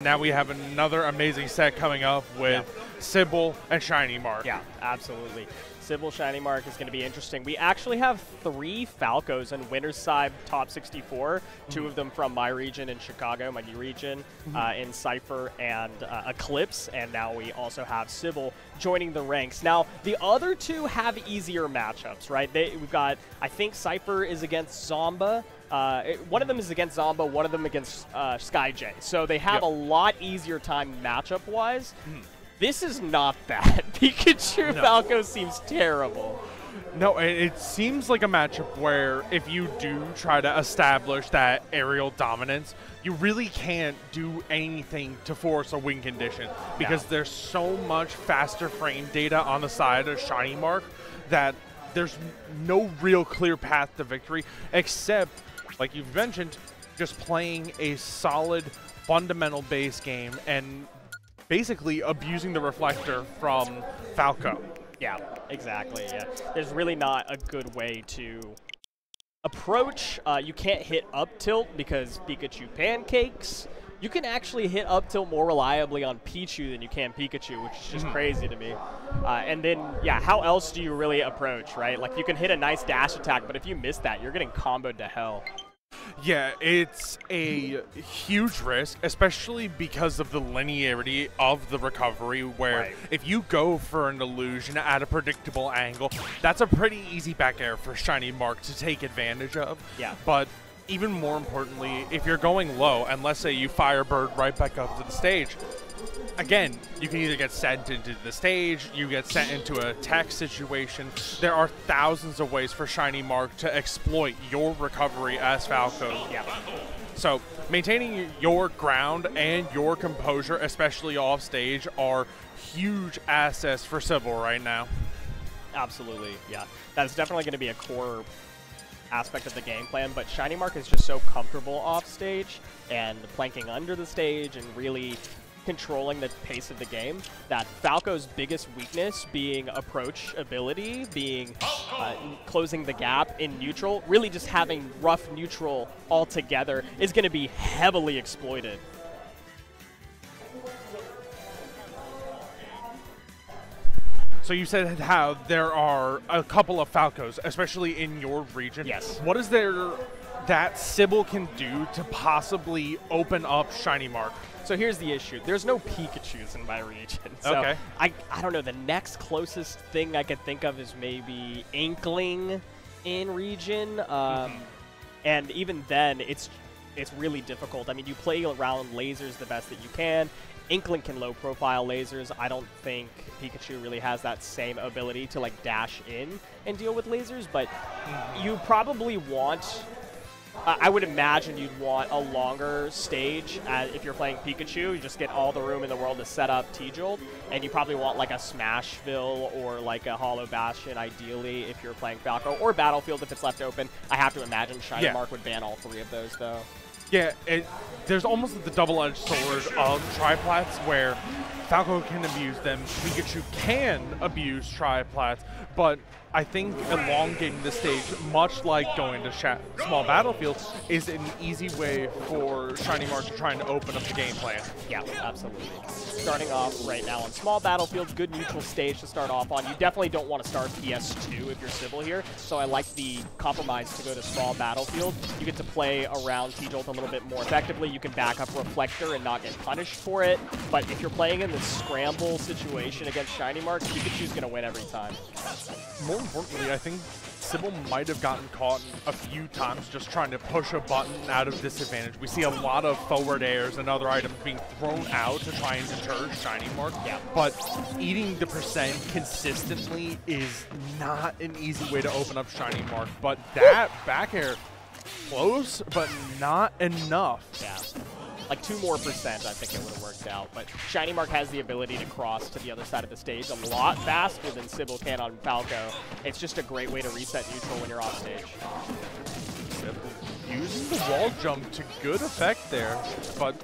Now we have another amazing set coming up with Cybil and ShinyMark. Yeah, absolutely. Cybil, ShinyMark is going to be interesting. We actually have 3 Falcos in Winner's Side Top 64, 2 of them from my region in Chicago, my new region, in Cypher and Eclipse, and now we also have Cybil joining the ranks. Now, the other 2 have easier matchups, right? We've got, I think Cypher is against Zomba. One of them is against Zomba, one of them against SkyJ. So they have a lot easier time matchup-wise. This is not that. Pikachu Falco seems terrible. No, it seems like a matchup where if you do try to establish that aerial dominance, you really can't do anything to force a win condition because there's so much faster frame data on the side of ShinyMark that there's no real clear path to victory except, like you've mentioned, just playing a solid fundamental base game and basically abusing the reflector from Falco. Yeah, exactly. Yeah, there's really not a good way to approach. You can't hit up tilt because Pikachu pancakes. You can actually hit up tilt more reliably on Pichu than you can Pikachu, which is just crazy to me. And then, yeah, how else do you really approach, right? Like, you can hit a nice dash attack, but if you miss that, you're getting comboed to hell. Yeah, it's a huge risk, especially because of the linearity of the recovery, where if you go for an illusion at a predictable angle, that's a pretty easy back air for ShinyMark to take advantage of. Yeah. But even more importantly, if you're going low, and let's say you Firebird right back up to the stage, again, you can either get sent into the stage, you get sent into a tech situation. There are thousands of ways for ShinyMark to exploit your recovery as Falco. Yeah. So maintaining your ground and your composure, especially off stage, are huge assets for Cybil right now. Absolutely, yeah. That's definitely going to be a core aspect of the game plan, but ShinyMark is just so comfortable off stage and planking under the stage and really controlling the pace of the game that Falco's biggest weakness being approach ability, being closing the gap in neutral, really just having rough neutral altogether is going to be heavily exploited. So you said how there are a couple of Falcos, especially in your region. Yes. What is there that Cybil can do to possibly open up ShinyMark? So here's the issue. There's no Pikachus in my region. So I don't know. The next closest thing I could think of is maybe Inkling in region. And even then, it's really difficult. I mean, you play around lasers the best that you can. Inkling can low-profile lasers. I don't think Pikachu really has that same ability to, like, dash in and deal with lasers, but you probably want... I would imagine you'd want a longer stage if you're playing Pikachu. You just get all the room in the world to set up T-Jolt, and you probably want like a Smashville or like a Hollow Bastion, ideally, if you're playing Falco, or Battlefield if it's left open. I have to imagine ShinyMark would ban all 3 of those, though. Yeah, there's almost the double-edged sword of triplats where Falco can abuse them, Pikachu can abuse triplats, but I think elongating the stage, much like going to small battlefields, is an easy way for ShinyMark to try and open up the game plan. Yeah, absolutely. Starting off right now on small battlefields, good neutral stage to start off on. You definitely don't want to start PS2 if you're Cybil here, so I like the compromise to go to small battlefield. You get to play around T-Jolt a little bit more effectively. You can back up Reflector and not get punished for it, but if you're playing in the scramble situation against ShinyMark, Pikachu's going to win every time. More importantly, I think Cybil might have gotten caught a few times just trying to push a button out of disadvantage. We see a lot of forward airs and other items being thrown out to try and deter ShinyMark, but eating the percent consistently is not an easy way to open up ShinyMark. But that back air, close, but not enough. Yeah. Like 2% more, I think it would have worked out. But ShinyMark has the ability to cross to the other side of the stage a lot faster than Cybil can on Falco. It's just a great way to reset neutral when you're off stage. Using the wall jump to good effect there, but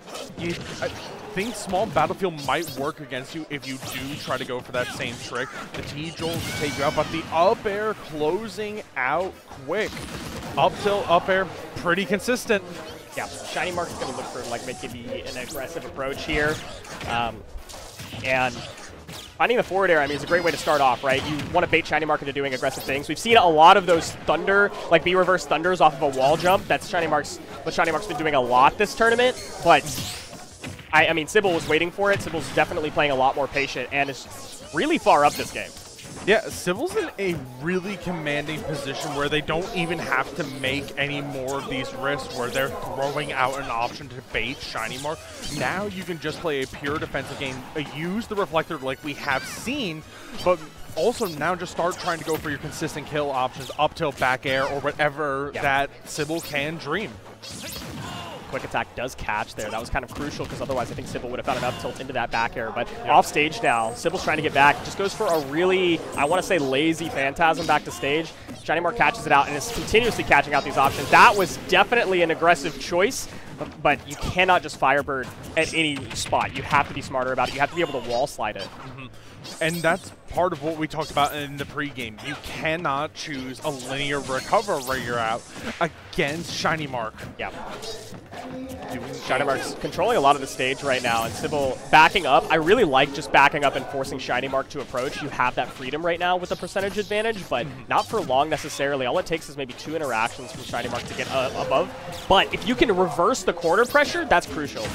I think small battlefield might work against you if you do try to go for that same trick. The T-Jolt to take you out, but the up air closing out quick. Up tilt, up air, pretty consistent. Yeah, ShinyMark's going to look for like maybe an aggressive approach here. And finding the forward air, I mean, is a great way to start off, right? You want to bait ShinyMark into doing aggressive things. We've seen a lot of those thunder, like B-reverse thunders off of a wall jump. That's what ShinyMark's been doing a lot this tournament. But, I mean, Cybil was waiting for it. Cybil's definitely playing a lot more patient and is really far up this game. Yeah, Cybil's in a really commanding position where they don't even have to make any more of these risks where they're throwing out an option to bait ShinyMark. Now you can just play a pure defensive game, use the reflector like we have seen, but also now just start trying to go for your consistent kill options, up tilt, back air, or whatever that Cybil can dream. Quick attack does catch there. That was kind of crucial because otherwise I think Cybil would have found an up tilt into that back air. But off stage now, Cybil's trying to get back. Just goes for a really, I want to say, lazy Phantasm back to stage. ShinyMark catches it out and is continuously catching out these options. That was definitely an aggressive choice, but you cannot just Firebird at any spot. You have to be smarter about it. You have to be able to wall slide it. And that's part of what we talked about in the pregame. You cannot choose a linear recovery route against ShinyMark. Yeah. ShinyMark's controlling a lot of the stage right now, and Cybil backing up. I really like just backing up and forcing ShinyMark to approach. You have that freedom right now with the percentage advantage, but not for long necessarily. All it takes is maybe 2 interactions from ShinyMark to get above. But if you can reverse the corner pressure, that's crucial.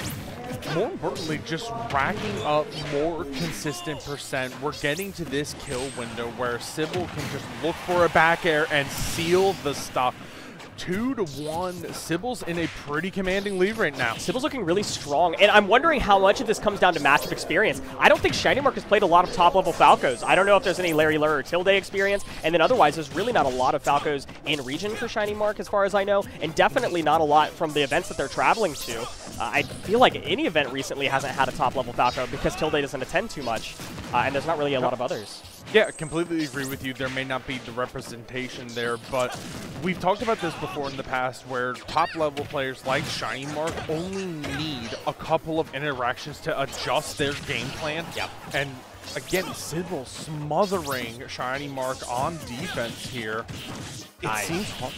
More importantly, just racking up more consistent percent. We're getting to this kill window where Cybil can just look for a back air and seal the stop. 2-1. Cybil's in a pretty commanding lead right now. Cybil's looking really strong, and I'm wondering how much of this comes down to matchup experience. I don't think ShinyMark has played a lot of top-level Falcos. I don't know if there's any Larry Lurr or Tilde experience, and then otherwise there's really not a lot of Falcos in region for ShinyMark as far as I know, and definitely not a lot from the events that they're traveling to. I feel like any event recently hasn't had a top-level Falco because Tilde doesn't attend too much, and there's not really a lot of others. Yeah, I completely agree with you. There may not be the representation there, but we've talked about this before in the past where top-level players like ShinyMark only need a couple of interactions to adjust their game plan. Yep. And again, Cybil smothering ShinyMark on defense here. It seems hard.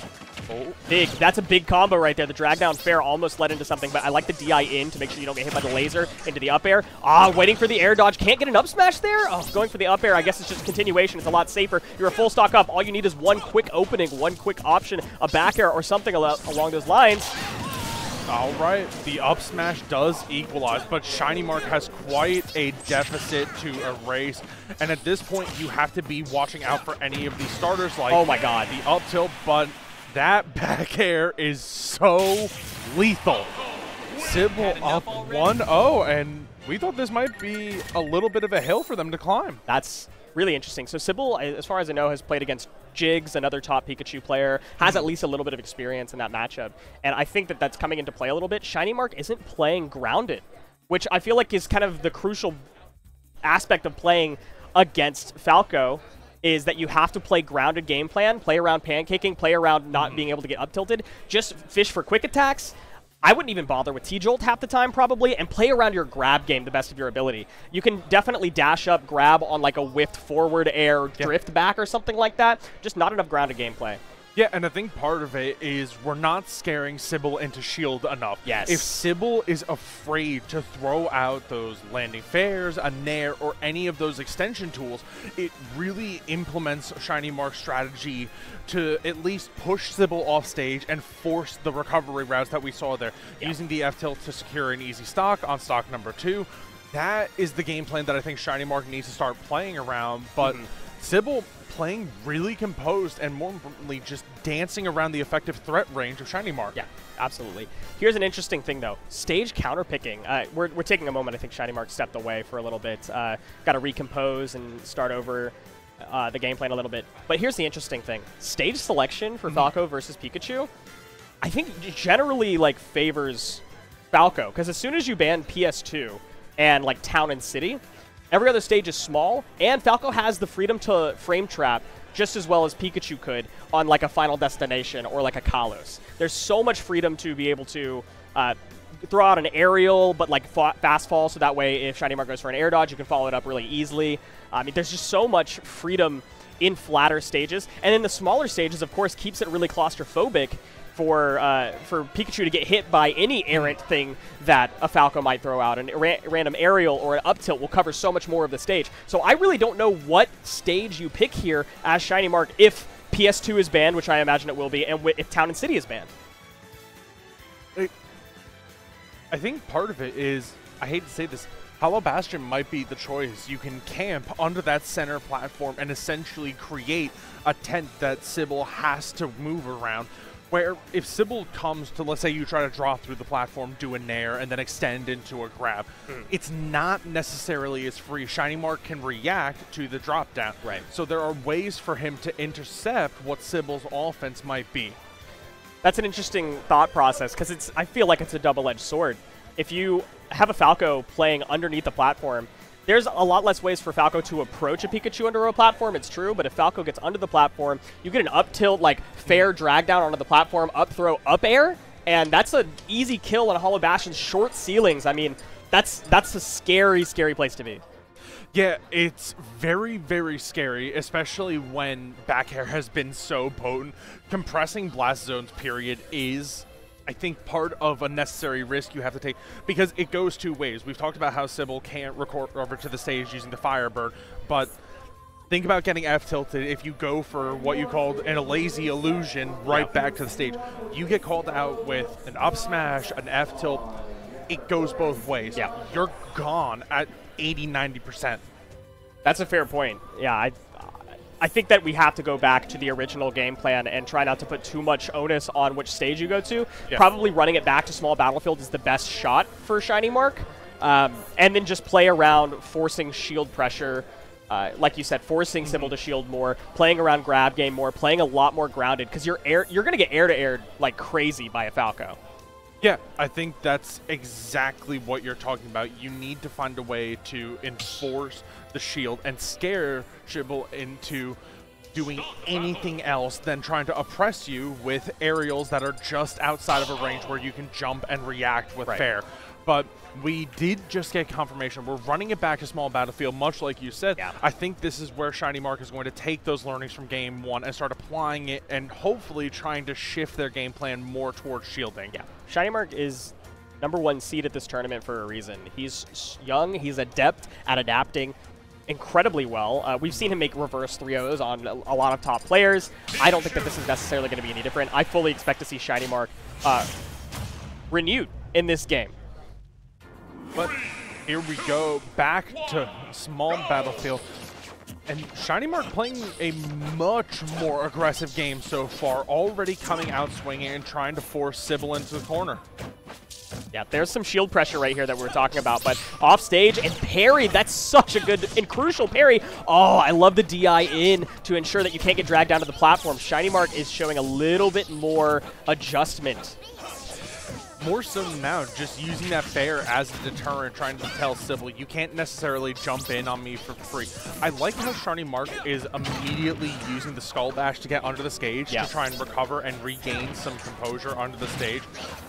Oh. Big. That's a big combo right there. The drag down fair almost led into something, but I like the DI in to make sure you don't get hit by the laser into the up air. Waiting for the air dodge. Can't get an up smash there? Going for the up air. I guess it's just continuation. It's a lot safer. You're a full stock up. All you need is one quick opening, one quick option, a back air or something along those lines. All right, the up smash does equalize, but ShinyMark has quite a deficit to erase. And at this point, you have to be watching out for any of these starters like oh my god, the up tilt, but that back air is so lethal. Cybil up 1-0, and we thought this might be a little bit of a hill for them to climb. That's really interesting. So Cybil, as far as I know, has played against Jigs, another top Pikachu player, has at least a little bit of experience in that matchup. And I think that that's coming into play a little bit. ShinyMark isn't playing grounded, which I feel like is kind of the crucial aspect of playing against Falco, is that you have to play grounded game plan, play around pancaking, play around not being able to get up tilted, just fish for quick attacks. I wouldn't even bother with T-Jolt half the time probably, and play around your grab game the best of your ability. You can definitely dash up, grab on like a whiffed forward air, drift back or something like that. Just not enough grounded gameplay. Yeah, and I think part of it is we're not scaring Cybil into shield enough. Yes. If Cybil is afraid to throw out those landing fairs, a nair, or any of those extension tools, it really implements ShinyMark's strategy to at least push Cybil off stage and force the recovery routes that we saw there. Using the F-tilt to secure an easy stock on stock number 2. That is the game plan that I think ShinyMark needs to start playing around, but Cybil playing really composed and, more importantly, just dancing around the effective threat range of ShinyMark. Yeah, absolutely. Here's an interesting thing, though. Stage counterpicking. We're taking a moment. I think ShinyMark stepped away for a little bit. Got to recompose and start over the game plan a little bit. But here's the interesting thing. Stage selection for Falco versus Pikachu, I think generally like favors Falco, because as soon as you ban PS2 and like Town and City, every other stage is small, and Falco has the freedom to frame trap just as well as Pikachu could on like a Final Destination or like a Kalos. There's so much freedom to be able to throw out an aerial, but like fast fall, so that way if ShinyMark goes for an air dodge, you can follow it up really easily. I mean, there's just so much freedom in flatter stages. And in the smaller stages, of course, keeps it really claustrophobic for Pikachu to get hit by any errant thing that a Falco might throw out. An random aerial or an up tilt will cover so much more of the stage. So I really don't know what stage you pick here as ShinyMark if PS2 is banned, which I imagine it will be, and if Town and City is banned. I think part of it is, I hate to say this, Hollow Bastion might be the choice. You can camp under that center platform and essentially create a tent that Cybil has to move around. Where if Cybil comes to, let's say you try to draw through the platform, do a nair, and then extend into a grab, it's not necessarily as free. ShinyMark can react to the drop down. Right. So there are ways for him to intercept what Cybil's offense might be. That's an interesting thought process, because I feel like it's a double-edged sword. If you have a Falco playing underneath the platform, there's a lot less ways for Falco to approach a Pikachu under a platform, it's true, but if Falco gets under the platform, you get an up tilt, like fair drag down onto the platform, up throw, up air, and that's an easy kill on Hollow Bastion's short ceilings. I mean, that's a scary, scary place to be. Yeah, it's very, very scary, especially when back air has been so potent. Compressing blast zones, period, is, I think, part of a necessary risk you have to take, because it goes two ways. We've talked about how Cybil can't recover to the stage using the Firebird, but think about getting F-tilted if you go for what you called a lazy illusion right back to the stage. You get called out with an up smash, an F-tilt. It goes both ways. Yeah. You're gone at 80–90%. That's a fair point. Yeah, I think that we have to go back to the original game plan and try not to put too much onus on which stage you go to. Yeah. Probably running it back to small battlefield is the best shot for ShinyMark. And then just play around forcing shield pressure, like you said, forcing Cybil to shield more, playing around grab game more, playing a lot more grounded, because you're going to get air-to-air like crazy by a Falco. Yeah, I think that's exactly what you're talking about. You need to find a way to enforce the shield and scare Cybil into doing anything else than trying to oppress you with aerials that are just outside of a range where you can jump and react with fair. But we did just get confirmation. We're running it back to small battlefield, much like you said. Yeah. I think this is where ShinyMark is going to take those learnings from Game 1 and start applying it and hopefully trying to shift their game plan more towards shielding. Yeah. ShinyMark is #1 seed at this tournament for a reason. He's young. He's adept at adapting incredibly well. We've seen him make reverse 3-0s on a lot of top players. I don't think that this is necessarily going to be any different. I fully expect to see ShinyMark renewed in this game. But here we go, back to small battlefield. And ShinyMark playing a much more aggressive game so far, already coming out swinging and trying to force Cybil into the corner. Yeah, there's some shield pressure right here that we're talking about, but off stage and parry, that's such a good and crucial parry. Oh, I love the DI in to ensure that you can't get dragged down to the platform. ShinyMark is showing a little bit more adjustment. More so now, just using that fair as a deterrent, trying to tell Cybil, you can't necessarily jump in on me for free. I like how ShinyMark is immediately using the Skull Bash to get under the stage to try and recover and regain some composure under the stage.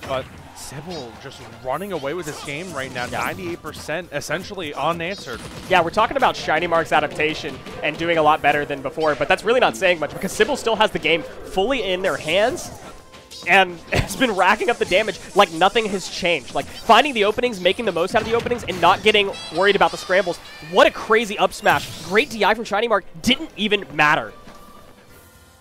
But Cybil just running away with this game right now, 98% essentially unanswered. Yeah, we're talking about ShinyMark's adaptation and doing a lot better than before, but that's really not saying much because Cybil still has the game fully in their hands and has been racking up the damage like nothing has changed. Like, finding the openings, making the most out of the openings, and not getting worried about the scrambles. What a crazy up smash. Great DI from ShinyMark. Didn't even matter.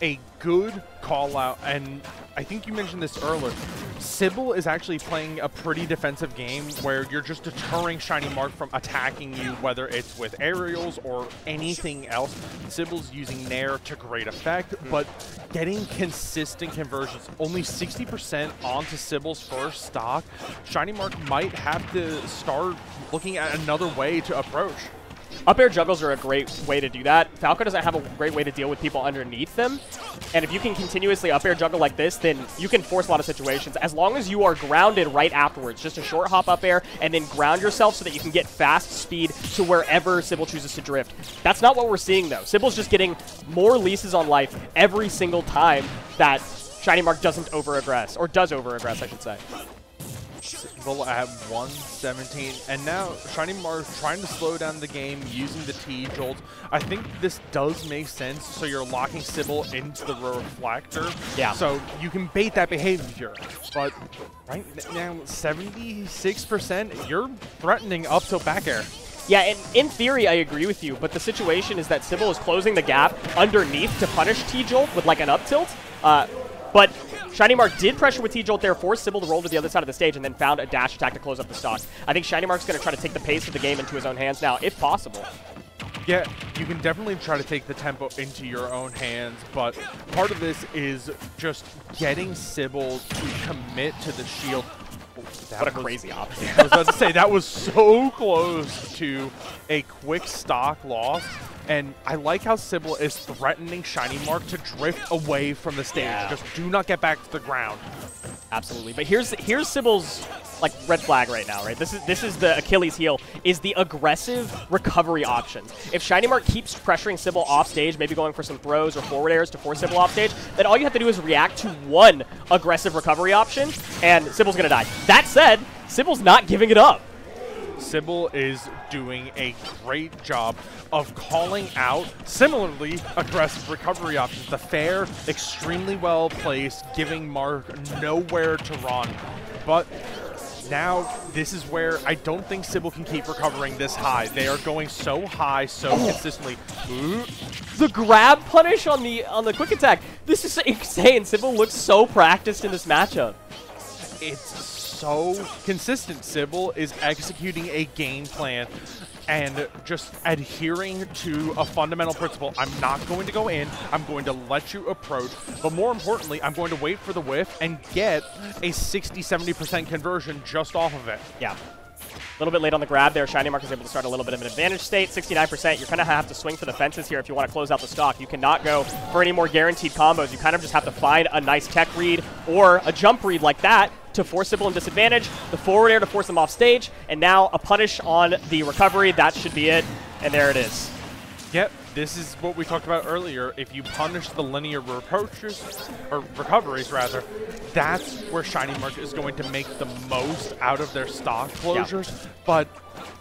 A good call out, and I think you mentioned this earlier. Cybil is actually playing a pretty defensive game where you're just deterring ShinyMark from attacking you, whether it's with aerials or anything else. Cybil's using Nair to great effect, but getting consistent conversions. Only 60% onto Cybil's first stock. ShinyMark might have to start looking at another way to approach. Up air juggles are a great way to do that. Falco doesn't have a great way to deal with people underneath them. And if you can continuously up air juggle like this, then you can force a lot of situations. As long as you are grounded right afterwards, just a short hop up air and then ground yourself so that you can get fast speed to wherever Cybil chooses to drift. That's not what we're seeing though. Cybil's just getting more leases on life every single time that ShinyMark doesn't over-aggress, or does over-aggress, I should say. Cybil at 117, and now ShinyMark trying to slow down the game using the T-Jolt. I think this does make sense, so you're locking Cybil into the reflector. Yeah. So you can bait that behavior, but right now, 76%, you're threatening up till back air. Yeah, and in theory, I agree with you, but the situation is that Cybil is closing the gap underneath to punish T-Jolt with like an up tilt. But ShinyMark did pressure with T-Jolt there, forced Cybil to roll to the other side of the stage, and then found a dash attack to close up the stock. I think ShinyMark's going to try to take the pace of the game into his own hands now, if possible. Yeah, you can definitely try to take the tempo into your own hands, but part of this is just getting Cybil to commit to the shield. What a crazy option. I was about to say, that was so close to a quick stock loss. And I like how Cybil is threatening ShinyMark to drift away from the stage. Yeah. Just do not get back to the ground. Absolutely. But here's Cybil's like red flag right now, right? This is the Achilles heel, is the aggressive recovery options. If ShinyMark keeps pressuring Cybil off stage, maybe going for some throws or forward airs to force Cybil off stage, then all you have to do is react to one aggressive recovery option, and Cybil's gonna die. That said, Cybil's not giving it up. Cybil is doing a great job of calling out similarly aggressive recovery options. The fair, extremely well placed, giving Mark nowhere to run. But now this is where I don't think Cybil can keep recovering this high. They are going so high so consistently. The grab punish on the quick attack. This is insane. Cybil looks so practiced in this matchup. It's so consistent. Cybil is executing a game plan and just adhering to a fundamental principle. I'm not going to go in. I'm going to let you approach. But more importantly, I'm going to wait for the whiff and get a 60-70% conversion just off of it. Yeah. A little bit late on the grab there. ShinyMark is able to start a little bit of an advantage state. 69%. You're going to have to swing for the fences here if you want to close out the stock. You cannot go for any more guaranteed combos. You kind of just have to find a nice tech read or a jump read like that to force Cybil in disadvantage, the forward air to force them off stage, and now a punish on the recovery. That should be it, and there it is. Yep, this is what we talked about earlier. If you punish the linear approaches, or recoveries rather, that's where ShinyMark is going to make the most out of their stock closures. Yeah. But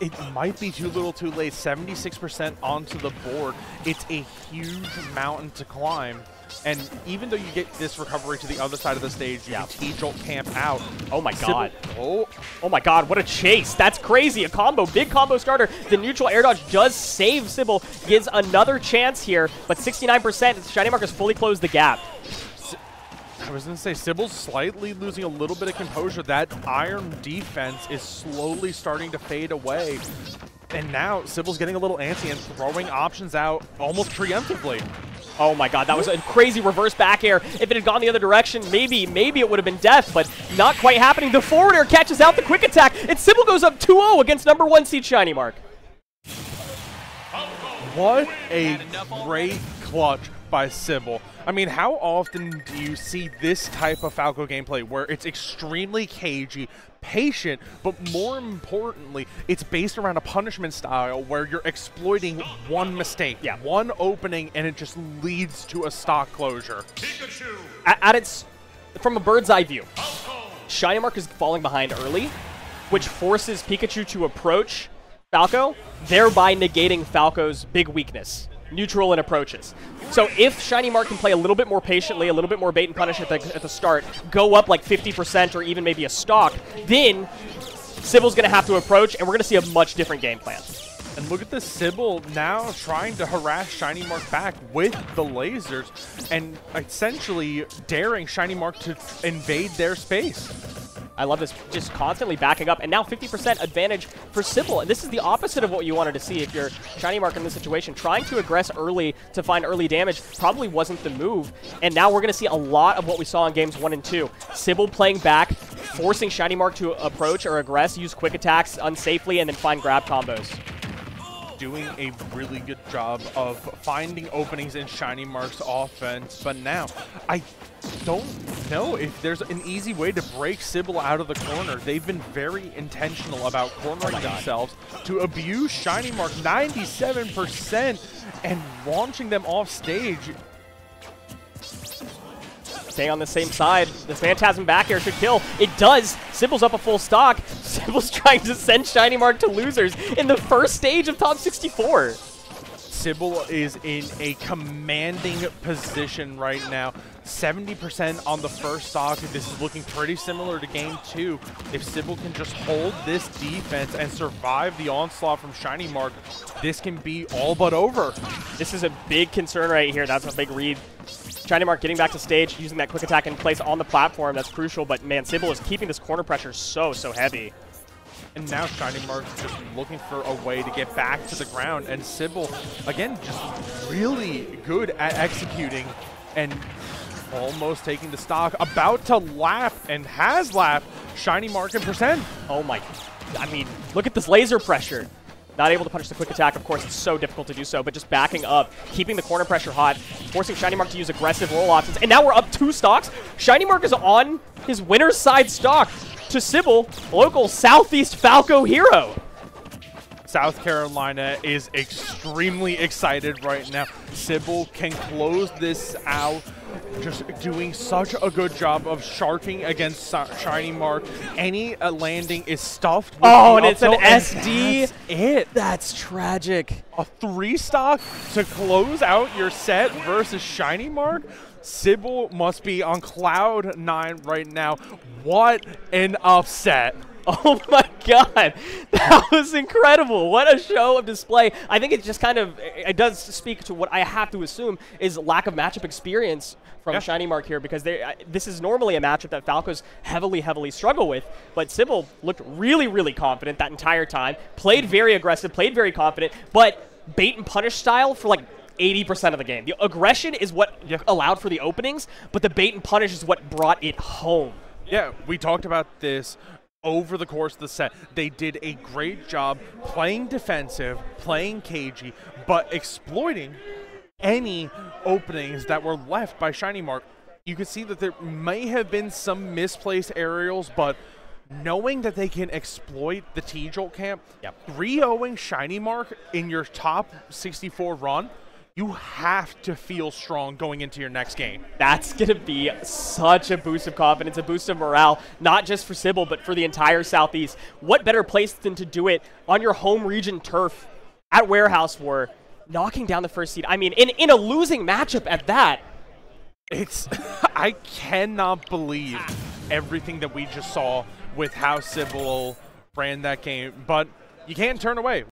it might be too little too late. 76% onto the board. It's a huge mountain to climb. And even though you get this recovery to the other side of the stage, you can T-Jolt camp out. Oh my god. Oh my god, what a chase. That's crazy. A combo, big combo starter. The neutral air dodge does save Cybil, gives another chance here, but 69%, ShinyMark has fully closed the gap. I was going to say, Cybil's slightly losing a little bit of composure. That iron defense is slowly starting to fade away. And now Cybil's getting a little antsy and throwing options out almost preemptively. Oh my god, that was a crazy reverse back air. If it had gone the other direction, maybe it would have been death, but not quite happening. The forward air catches out the quick attack, and Cybil goes up 2-0 against #1 seed ShinyMark. What a great clutch by Cybil. I mean, how often do you see this type of Falco gameplay where it's extremely cagey, patient, but more importantly, it's based around a punishment style where you're exploiting one mistake, one opening, and it just leads to a stock closure. Pikachu. At its, from a bird's eye view, ShinyMark is falling behind early, which forces Pikachu to approach Falco, thereby negating Falco's big weakness, neutral and approaches. So if ShinyMark can play a little bit more patiently, a little bit more bait and punish at the start, go up like 50% or even maybe a stock, then Cybil's going to have to approach, and we're going to see a much different game plan. And look at this, Cybil now trying to harass ShinyMark back with the lasers and essentially daring ShinyMark to invade their space. I love this, just constantly backing up, and now 50% advantage for Cybil. And this is the opposite of what you wanted to see if you're ShinyMark in this situation. Trying to aggress early to find early damage probably wasn't the move. And now we're going to see a lot of what we saw in games 1 and 2. Cybil playing back, forcing ShinyMark to approach or aggress, use quick attacks unsafely, and then find grab combos. Doing a really good job of finding openings in ShinyMark's offense, but now I don't know if there's an easy way to break Cybil out of the corner. They've been very intentional about cornering themselves to abuse ShinyMark 97% and launching them off stage. staying on the same side. The Phantasm back air should kill. It does. Cybil's up a full stock. Cybil's trying to send ShinyMark to losers in the first stage of top 64. Cybil is in a commanding position right now. 70% on the first stock. This is looking pretty similar to game 2. If Cybil can just hold this defense and survive the onslaught from ShinyMark, this can be all but over. This is a big concern right here. That's a big read. ShinyMark getting back to stage, using that quick attack in place on the platform. That's crucial, but man, Cybil is keeping this corner pressure so heavy. And now ShinyMark just looking for a way to get back to the ground. And Cybil, again, just really good at executing and almost taking the stock. About to lap and has lapped ShinyMark in percent. Oh my, I mean, look at this laser pressure. Not able to punish the quick attack, of course, it's so difficult to do so, but just backing up, keeping the corner pressure hot, forcing ShinyMark to use aggressive roll options. And now we're up 2 stocks. ShinyMark is on his winner's side stock to Cybil, local Southeast Falco hero. South Carolina is extremely excited right now. Cybil can close this out, just doing such a good job of sharking against ShinyMark. Any landing is stuffed with and it's an SD. That's it. That's tragic. A 3 stock to close out your set versus ShinyMark. Cybil must be on cloud 9 right now. What an upset. Oh my god, that was incredible. What a show of display. I think it just kind of, it does speak to what I have to assume is lack of matchup experience from ShinyMark here, because this is normally a matchup that Falcos heavily struggle with, but Cybil looked really confident that entire time, played very aggressive, played very confident, but bait and punish style for like 80% of the game. The aggression is what allowed for the openings, but the bait and punish is what brought it home. Yeah, we talked about this over the course of the set. They did a great job playing defensive, playing cagey, but exploiting any openings that were left by ShinyMark. You could see that there may have been some misplaced aerials, but knowing that they can exploit the T-Jolt camp, 3-0ing ShinyMark in your top 64 run, you have to feel strong going into your next game. That's going to be such a boost of confidence, a boost of morale, not just for Cybil, but for the entire Southeast. What better place than to do it on your home region turf at Warehouse War, knocking down the first seed? I mean, in a losing matchup at that. It's, I cannot believe everything that we just saw with how Cybil ran that game, but you can't turn away.